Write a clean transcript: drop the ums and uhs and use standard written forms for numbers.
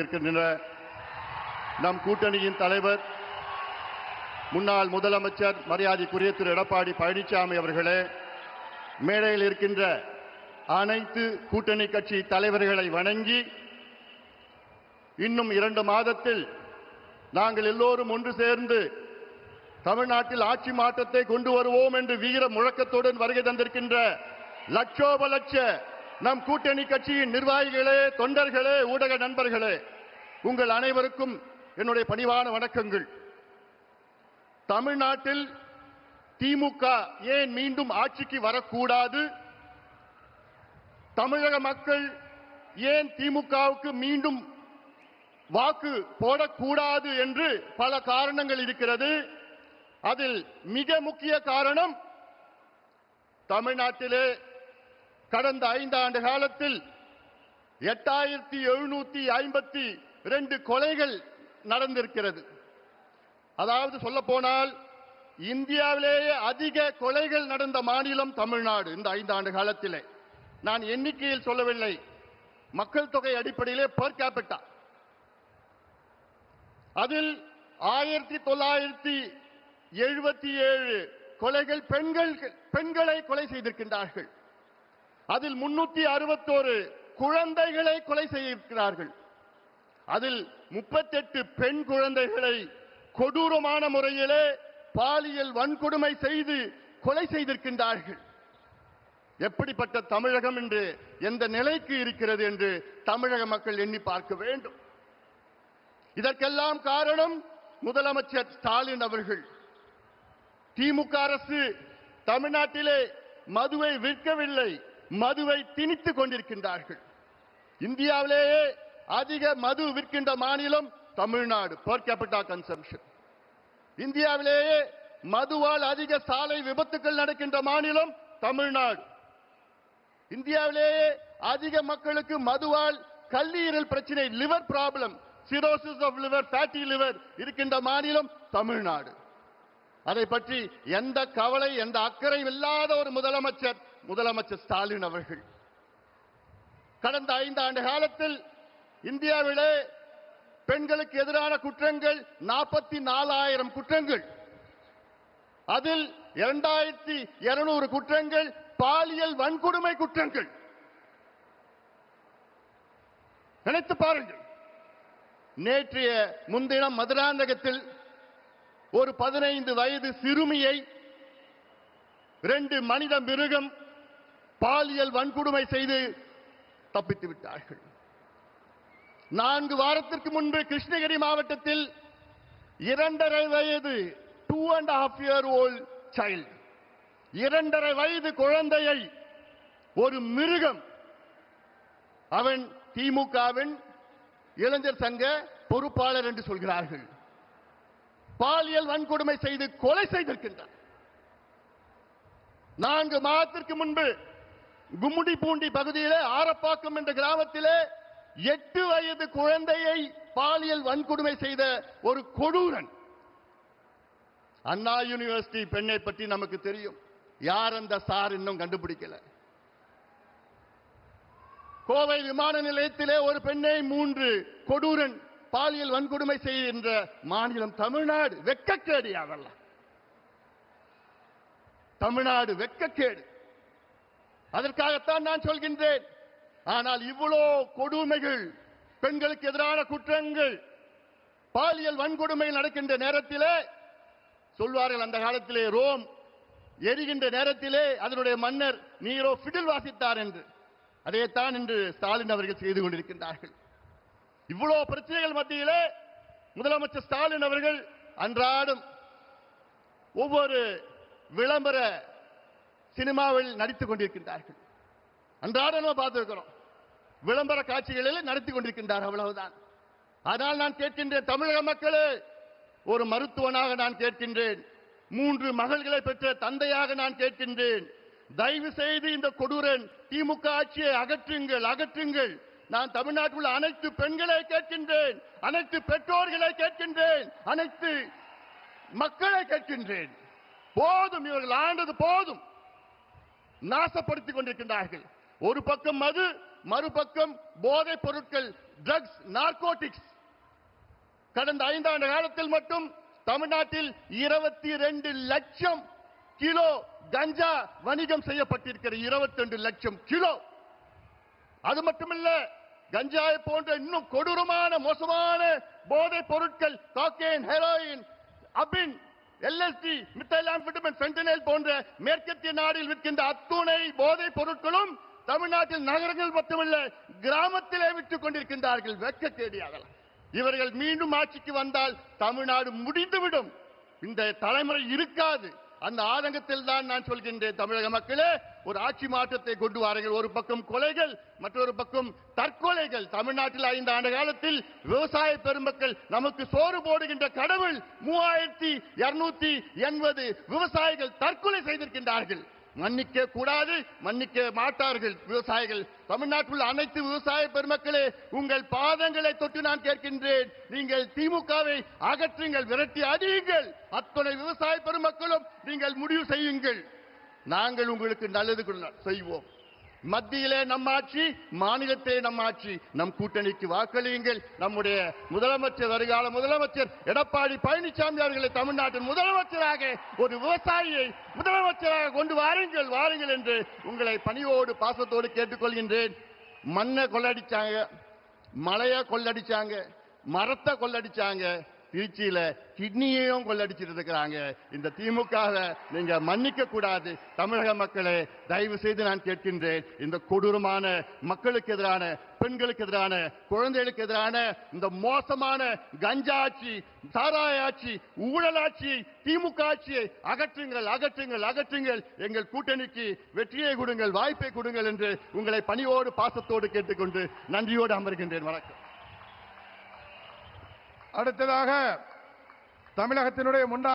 இருக்கின்ற நம் கூட்டணியின் தலைவர் முன்னாள் முதலமைச்சர் மரியாதைக்குரிய திரு எடப்பாடி பழனிசாமி அவர்களே, மேடையில் இருக்கின்ற அனைத்து கூட்டணி கட்சி தலைவர்களை வணங்கி, இன்னும் 2 மாதத்தில் நாங்கள் எல்லோரும் ஒன்று சேர்ந்து தமிழ்நாட்டில் ஆட்சி மாற்றத்தை கொண்டு வருவோம் என்று வீர முழக்கத்துடன் வருகை தந்திருக்கின்ற லட்சோப லட்ச நம் கூட்டணி கட்சியின் நிர்வாகிகளே, தொண்டர்களே, ஊடக நண்பர்களே, உங்கள் அனைவருக்கும் என்னுடைய பணிவான வணக்கங்கள். தமிழ்நாட்டில் திமுக ஏன் மீண்டும் ஆட்சிக்கு வரக்கூடாது, தமிழக மக்கள் ஏன் திமுகவுக்கு மீண்டும் வாக்கு போடக்கூடாது என்று பல காரணங்கள் இருக்கிறது. அதில் மிக முக்கிய காரணம், தமிழ்நாட்டிலே கடந்த 5 ஆண்டு காலத்தில் 8752 கொலைகள் நடந்திருக்கிறது. அதாவது சொல்ல போனால் இந்தியாவிலேயே அதிக கொலைகள் நடந்த மாநிலம் தமிழ்நாடு. இந்த 5 ஆண்டு காலத்திலே நான் எண்ணிக்கையில் சொல்லவில்லை, மக்கள் தொகை அடிப்படையிலே பெர் கேபிட்டா. அதில் 1977 கொலைகள் பெண்களை கொலை செய்திருக்கின்றார்கள். அதில் 361 குழந்தைகளை கொலை செய்திருக்கிறார்கள். அதில் 38 பெண் குழந்தைகளை கொடூரமான முறையிலே பாலியல் வன்கொடுமை செய்து கொலை செய்திருக்கின்றார்கள். எப்படிப்பட்ட தமிழகம் என்று, எந்த நிலைக்கு இருக்கிறது என்று தமிழக மக்கள் எண்ணி பார்க்க வேண்டும். இதற்கெல்லாம் காரணம் முதலமைச்சர் ஸ்டாலின் அவர்கள். திமுக அரசு தமிழ்நாட்டிலே மதுவை விற்கவில்லை, மதுவை திணித்துக் கொண்டிருக்கின்றார்கள். இந்தியாவிலேயே அதிக மது விற்கின்ற மாநிலம் தமிழ்நாடு, பெர் கேபிட்டா கன்சம்ப்ஷன். இந்தியாவிலேயே மதுவால் அதிக சாலை விபத்துக்கள் நடக்கின்ற மாநிலம் தமிழ்நாடு. இந்தியாவிலேயே அதிக மக்களுக்கு மதுவால் கல்லீரல் பிரச்சனை, liver problem, cirrhosis of liver, fatty liver இருக்கின்ற மாநிலம் தமிழ்நாடு. அதை பற்றி எந்த கவலை, எந்த அக்கறை இல்லாத ஒரு முதலமைச்சர் ஸ்டாலின் அவர்கள். கடந்த 5 ஆண்டு காலத்தில் இந்தியாவிலே பெண்களுக்கு எதிரான குற்றங்கள் 44,000 குற்றங்கள். அதில் 2200 குற்றங்கள் பாலியல் வன்கொடுமை குற்றங்கள். நினைத்து பாருங்கள். நேற்றைய முன்தினம் மதுராந்தகத்தில் ஒரு 15 வயது சிறுமியை 2 மனித மிருகம் பாலியல் வன்கொடுமை செய்து தப்பித்து விட்டார்கள். 4 வாரத்திற்கு முன்பு கிருஷ்ணகிரி மாவட்டத்தில் 2.5 வயது 2.5 year old child, 2.5 வயது குழந்தையை ஒரு மிருகம், அவன் திமுகவின் இளைஞர் சங்க பொறுப்பாளர் என்று சொல்கிறார்கள், பாலியல் வன்கொடுமை செய்து கொலை செய்திருக்கின்றார். 4 மாதத்திற்கு முன்பு கும்முடிப்பூண்டி பகுதியிலே ஆரப்பாக்கம் என்ற கிராமத்திலே 8 வயது குழந்தையை பாலியல் வன்கொடுமை செய்த ஒரு கொடூரன். அண்ணா யூனிவர்சிட்டி பெண்ணை பற்றி நமக்கு தெரியும். யார் அந்த சார் இன்னும் கண்டுபிடிக்கல. கோவை விமான நிலையத்திலே ஒரு பெண்ணை 3 கொடூரன் பாலியல் வன்கொடுமை செய்கின்ற மாநிலம் தமிழ்நாடு. வெட்கக்கேடு. அதெல்லாம் தமிழ்நாடு வெட்கக்கேடு. அதற்காகத்தான் நான் சொல்கின்றேன். ஆனால் இவ்வளோ கொடுமைகள், பெண்களுக்கு எதிரான குற்றங்கள், பாலியல் வன்கொடுமை நடக்கின்ற நேரத்திலே சொல்வார்கள், அந்த காலத்திலே ரோம் எரிகின்ற நேரத்திலே அதனுடைய மன்னர் நீரோ பிடில் வாசித்தார் என்று. அதைத்தான் இன்று ஸ்டாலின் அவர்கள் செய்து கொண்டிருக்கின்றார்கள். இவ்வளவு பிரச்சனைகள் மத்தியிலே முதலமைச்சர் ஸ்டாலின் அவர்கள் அன்றாடம் ஒவ்வொரு விளம்பர சினிமாவில் நடித்துக் கொண்டிருக்கின்றார்கள். அன்றாடம் பார்த்திருக்கிறோம். விளம்பர காட்சிகளில் நடத்தி கொண்டிருக்கின்றார், அவ்வளவுதான். ஆனால் நான் கேட்கின்றேன், தமிழக மக்களே, ஒரு மருத்துவனாக நான் கேட்கின்றேன், 3 மகள்களை பெற்ற தந்தையாக நான் கேட்கின்றேன், தயவு செய்து இந்த கொடூரன் திமுக ஆட்சியை அகற்றுங்கள். நான் தமிழ்நாட்டில் உள்ள அனைத்து பெண்களை கேட்கின்றேன், அனைத்து பெற்றோர்களை கேட்கின்றேன், அனைத்து மக்களை கேட்கின்றேன். போதும், இவர்கள் ஆண்டது போதும். நாசப்படுத்திக் கொண்டிருக்கின்றார்கள். ஒரு பக்கம் மது, மறுபக்கம் போதைப் பொருட்கள் ட்ரக்ஸ், நார்கோட்டிக்ஸ். கடந்த 5 ஆண்டு காலத்தில் மட்டும் தமிழ்நாட்டில் 22 லட்சம் கிலோ கஞ்சா வணிகம் செய்யப்பட்டிருக்கிற 22 லட்சம் கிலோ. அது மட்டுமல்ல, கஞ்சாவை போன்ற இன்னும் கொடூரமான மோசமான போதைப் பொருட்கள், காக்கேன், ஹெரோயின், அபின், LSD, மித்தைலாம்பிட்டமின், ஃபென்டனைல் போன்ற மேற்கத்திய நாடில் விற்கின்ற அத்துணை போதைப் பொருட்களும் தமிழ்நாட்டில் நகரங்கள் மட்டுமல்ல கிராமத்திலே விற்றுக் கொண்டிருக்கின்றார்கள். வெட்கக்கேடியாகலாம். இவர்கள் மீண்டும் ஆட்சிக்கு வந்தால் தமிழ்நாடு முடிந்துவிடும். இந்த தலைமுறை இருக்காது. அந்த ஆதங்கத்தில் தான் நான் சொல்கின்றேன், தமிழக மக்களே, ஒரு ஆட்சி மாற்றத்தை கொண்டு வாருங்கள். ஒரு பக்கம் கொலைகள், மற்றொரு பக்கம் தற்கொலைகள். தமிழ்நாட்டில் 5 ஆண்டு காலத்தில் விவசாய பெருமக்கள் நமக்கு சோறு போடுகின்ற கடவுள் 3280 விவசாயிகள் தற்கொலை செய்திருக்கின்றார்கள். மன்னிக்க கூடாது, மன்னிக்க மாட்டார்கள் விவசாயிகள். தமிழ்நாட்டில் அனைத்து விவசாய பெருமக்களே, உங்கள் பாதங்களை தொட்டு நான் கேட்கின்றேன், நீங்கள் திமுகவை அகற்றுங்கள், விரட்டி அடியுங்கள். அத்தனை விவசாய பெருமக்களும் நீங்கள் முடிவு செய்யுங்கள். நாங்கள் உங்களுக்கு நல்லது செய்வோம். மத்தியிலே நம் ஆட்சி, மாநிலத்திலே நம் ஆட்சி. நம் கூட்டணிக்கு வாக்களியுங்கள். நம்முடைய முதலமைச்சர், வருகால முதலமைச்சர் எடப்பாடி பழனிசாமி அவர்களை தமிழ்நாட்டின் முதலமைச்சராக, ஒரு விவசாயியை முதலமைச்சராக கொண்டு வாருங்கள், வாருங்கள் என்று உங்களை பணியோடு பாசத்தோடு கேட்டுக்கொள்கின்றேன். மண்ணை கொள்ளடிச்சாங்க, மலையை கொள்ளடிச்சாங்க, மரத்தை கொள்ளடிச்சாங்க, திருச்சியில கிட்னியையும் கொள்ளடிச்சிட்டு இருக்கிறாங்க. இந்த திமுகவை நீங்க மன்னிக்க கூடாது. தமிழக மக்களே, தயவு செய்து நான் கேட்கின்றேன், இந்த கொடூரமான மக்களுக்கு எதிரான, பெண்களுக்கு எதிரான, குழந்தைகளுக்கு எதிரான இந்த மோசமான கஞ்சா ஆட்சி, சாராய ஆட்சி, ஊழல் ஆட்சி, திமுக ஆட்சியை அகற்றுங்கள், அகற்றுங்கள், அகற்றுங்கள். எங்கள் கூட்டணிக்கு வெற்றியை கொடுங்கள், வாய்ப்பை கொடுங்கள் என்று உங்களை பணியோடு பாசத்தோடு கேட்டுக்கொண்டு நன்றியோடு அமர்கின்றேன். வணக்கம். அடுத்ததாக தமிழகத்தினுடைய முன்னாள்